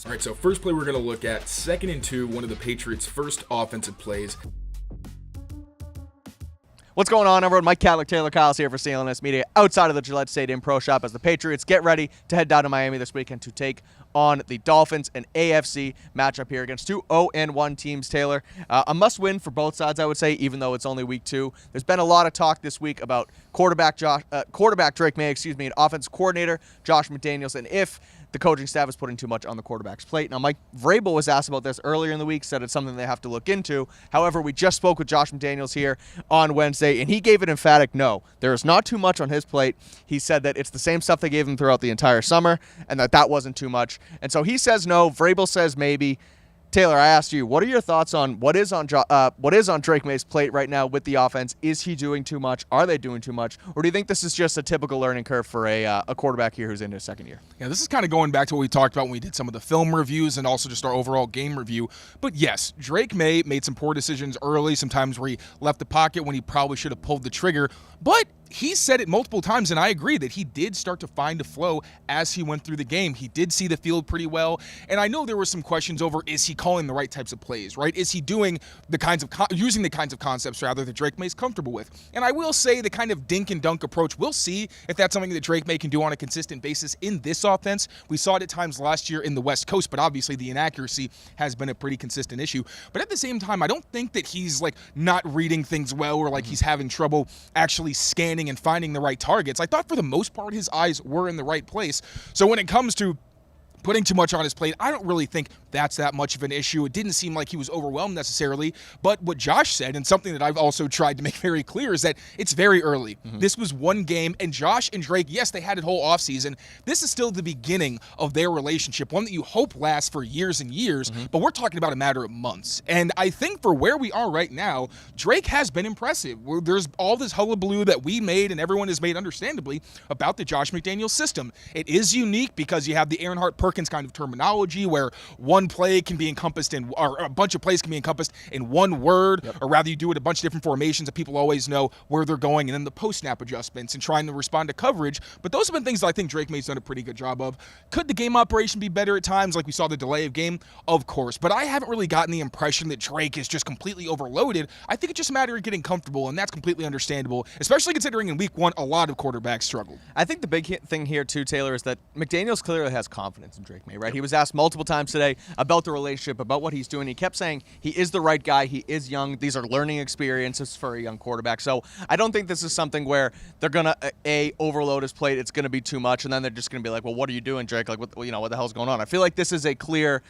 All right, so first play we're going to look at, 2nd and 2, one of the Patriots' first offensive plays. What's going on, everyone? Mike Kadlick, Tayler Kyles here for CLNS Media outside of the Gillette Stadium Pro Shop as the Patriots get ready to head down to Miami this weekend to take on the Dolphins, an AFC matchup here against two 0-1 teams, Taylor. A must-win for both sides, I would say, even though it's only week 2. There's been a lot of talk this week about quarterback Drake Maye, and offensive coordinator Josh McDaniels, and if the coaching staff is putting too much on the quarterback's plate. Now, Mike Vrabel was asked about this earlier in the week, said it's something they have to look into. However, we just spoke with Josh McDaniels here on Wednesday, and he gave an emphatic no. There is not too much on his plate. He said that it's the same stuff they gave him throughout the entire summer, and that wasn't too much. And so he says no. Vrabel says maybe. Taylor, I asked you, what are your thoughts on what is on Drake Maye's plate right now with the offense? Is he doing too much? Are they doing too much? Or do you think this is just a typical learning curve for a quarterback here who's in his second year? Yeah, this is kind of going back to what we talked about when we did some of the film reviews and also just our overall game review. But yes, Drake Maye made some poor decisions early, sometimes where he left the pocket when he probably should have pulled the trigger. But he said it multiple times, and I agree that he did start to find a flow as he went through the game. He did see the field pretty well, and I know there were some questions over, is he calling the right types of plays, right? Is he doing the kinds of using the kinds of concepts rather that Drake Maye's comfortable with? And I will say the kind of dink and dunk approach, we'll see if that's something that Drake Maye can do on a consistent basis in this offense. We saw it at times last year in the West Coast, but obviously the inaccuracy has been a pretty consistent issue. But at the same time, I don't think that he's like not reading things well or like he's having trouble actually scanning and finding the right targets. I thought for the most part his eyes were in the right place. So when it comes to putting too much on his plate, I don't really think that's that much of an issue. It didn't seem like he was overwhelmed necessarily, but what Josh said, and something that I've also tried to make very clear, is that it's very early. This was one game, and Josh and Drake, yes, they had a whole offseason. This is still the beginning of their relationship, one that you hope lasts for years and years, but we're talking about a matter of months. And I think for where we are right now, Drake has been impressive. There's all this hullabaloo that we made and everyone has made understandably about the Josh McDaniels system. It is unique because you have the Perkins kind of terminology where one play can be encompassed in, or a bunch of plays can be encompassed in one word, or rather you do it a bunch of different formations that people always know where they're going, and then the post-snap adjustments and trying to respond to coverage. But those have been things that I think Drake Maye's done a pretty good job of. Could the game operation be better at times, like we saw the delay of game? Of course. But I haven't really gotten the impression that Drake is just completely overloaded. I think it's just a matter of getting comfortable, and that's completely understandable, especially considering in week 1 a lot of quarterbacks struggled. I think the big thing here, too, Taylor, is that McDaniels clearly has confidence in Drake Maye, right? He was asked multiple times today about the relationship, about what he's doing. He kept saying he is the right guy. He is young. These are learning experiences for a young quarterback. So I don't think this is something where they're going to, overload his plate. It's going to be too much, and then they're just going to be like, well, what are you doing, Drake? Like, what the hell's going on? I feel like this is a clear,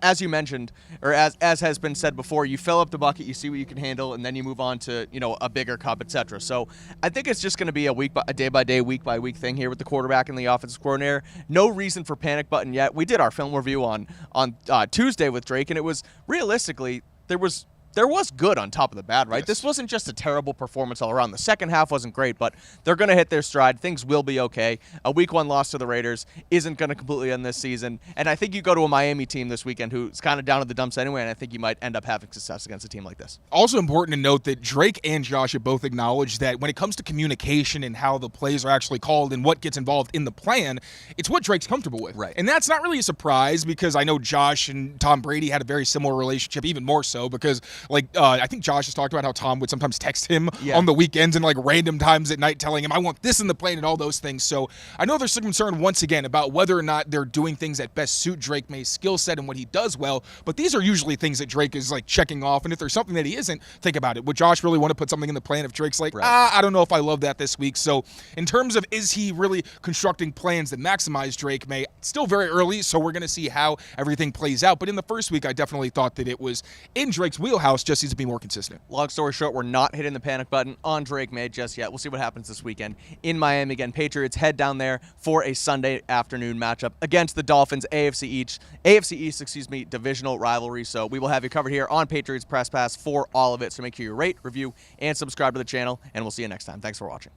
as you mentioned, or as has been said before, you fill up the bucket, you see what you can handle, and then you move on to, a bigger cup, etc. So I think it's just going to be a day-by-day, week-by-week thing here with the quarterback and the offensive coordinator. No reason for panic button yet. We did our film review on Tuesday with Drake, and it was realistically, there was good on top of the bad, right? Yes. This wasn't just a terrible performance all around. The second half wasn't great, but they're going to hit their stride. Things will be okay. A week 1 loss to the Raiders isn't going to completely end this season. And I think you go to a Miami team this weekend who's kind of down in the dumps anyway, and I think you might end up having success against a team like this. Also important to note that Drake and Josh have both acknowledged that when it comes to communication and how the plays are actually called and what gets involved in the plan, it's what Drake's comfortable with. Right. And that's not really a surprise because I know Josh and Tom Brady had a very similar relationship, even more so because I think Josh has talked about how Tom would sometimes text him on the weekends and like random times at night telling him, I want this in the plane and all those things. So I know there's some concern once again about whether or not they're doing things that best suit Drake Maye's skill set and what he does well. But these are usually things that Drake is like checking off. And if there's something that he isn't, think about it. Would Josh really want to put something in the plan if Drake's like, I don't know if I love that this week. So in terms of is he really constructing plans that maximize Drake Maye, still very early. So we're going to see how everything plays out. But in the first week, I definitely thought that it was in Drake's wheelhouse, just needs to be more consistent. Long story short, we're not hitting the panic button on Drake Maye just yet. We'll see what happens this weekend in Miami. Again, Patriots head down there for a Sunday afternoon matchup against the Dolphins, AFC East, divisional rivalry. So we will have you covered here on Patriots Press Pass for all of it. So make sure you rate, review, and subscribe to the channel, and we'll see you next time. Thanks for watching.